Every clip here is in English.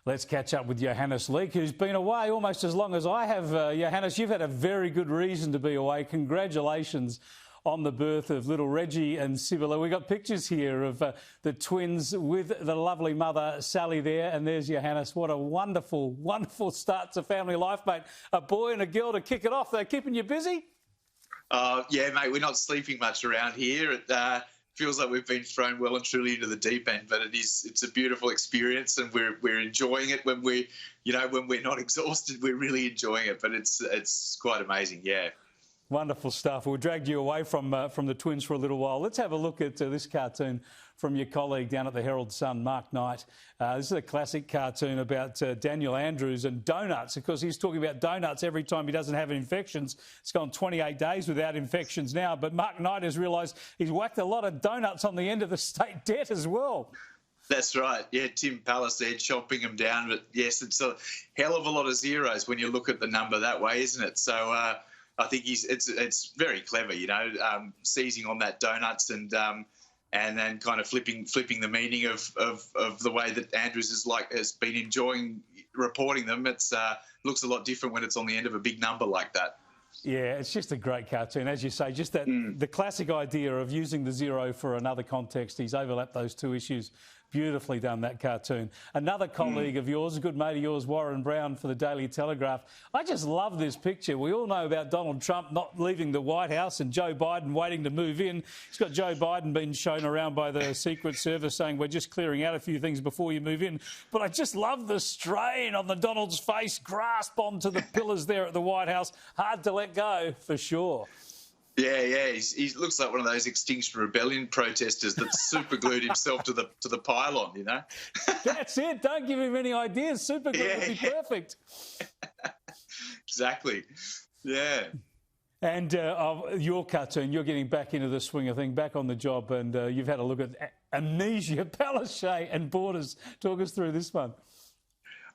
Let's catch up with Johannes Leak, who's been away almost as long as I have. Johannes, you've had a very good reason to be away. Congratulations on the birth of little Reggie and Sibylla. We've got pictures here of the twins with the lovely mother, Sally, there. And there's Johannes. What a wonderful, wonderful start to family life, mate. A boy and a girl to kick it off. They're keeping you busy? Yeah, mate, we're not sleeping much around here. It feels like we've been thrown well and truly into the deep end, but it's a beautiful experience, and we're enjoying it when we're not exhausted. We're really enjoying it, but it's quite amazing, yeah. Wonderful stuff. We dragged you away from the twins for a little while. Let's have a look at this cartoon from your colleague down at the Herald Sun, Mark Knight. This is a classic cartoon about Daniel Andrews and donuts. Of course, he's talking about donuts every time he doesn't have infections. It's gone 28 days without infections now, but Mark Knight has realised he's whacked a lot of donuts on the end of the state debt as well. That's right. Yeah, Tim Pallas there chopping them down. But yes, it's a hell of a lot of zeros when you look at the number that way, isn't it? So I think it's very clever, seizing on that donuts and then kind of flipping the meaning of the way that Andrews has been enjoying reporting them. It's looks a lot different when it's on the end of a big number like that. Yeah, it's just a great cartoon, as you say. Just that the classic idea of using the zero for another context. He's overlapped those two issues. Beautifully done, that cartoon. Another colleague of yours, a good mate of yours, Warren Brown for the Daily Telegraph. I just love this picture. We all know about Donald Trump not leaving the White House and Joe Biden waiting to move in. He's got Joe Biden being shown around by the Secret Service saying, we're just clearing out a few things before you move in. But I just love the strain on the Donald's face, grasp onto the pillars there at the White House. Hard to let go, for sure. Yeah, he looks like one of those Extinction Rebellion protesters that super glued himself to the pylon, That's it. Don't give him any ideas. Super glue would be perfect. Exactly. Yeah. And your cartoon, you're getting back into the swing of things, back on the job, and you've had a look at Amnesia, Palaszczuk and Borders. Talk us through this one.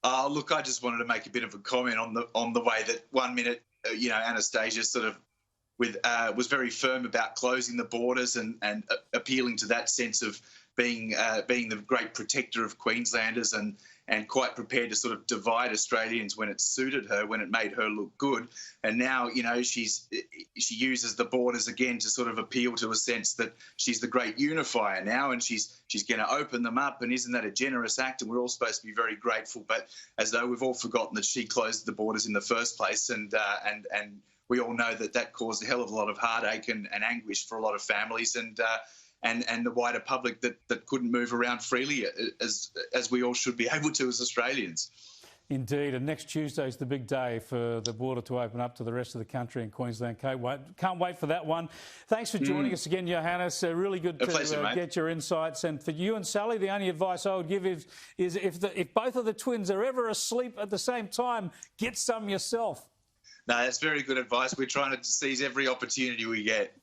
Look, I just wanted to make a bit of a comment on the way that 1 minute, Anastasia sort of was very firm about closing the borders and appealing to that sense of being the great protector of Queenslanders and quite prepared to sort of divide Australians when it suited her, when it made her look good. And now, she uses the borders again to sort of appeal to a sense that she's the great unifier now, and she's going to open them up. And isn't that a generous act? And we're all supposed to be very grateful, but as though we've all forgotten that she closed the borders in the first place, and we all know that caused a hell of a lot of heartache and anguish for a lot of families and the wider public that couldn't move around freely as we all should be able to as Australians. Indeed, and next Tuesday is the big day for the border to open up to the rest of the country in Queensland. Can't wait for that one. Thanks for joining us again, Johannes. Really good to get your insights. And for you and Sally, the only advice I would give is if both of the twins are ever asleep at the same time, get some yourself. No, that's very good advice. We're trying to seize every opportunity we get.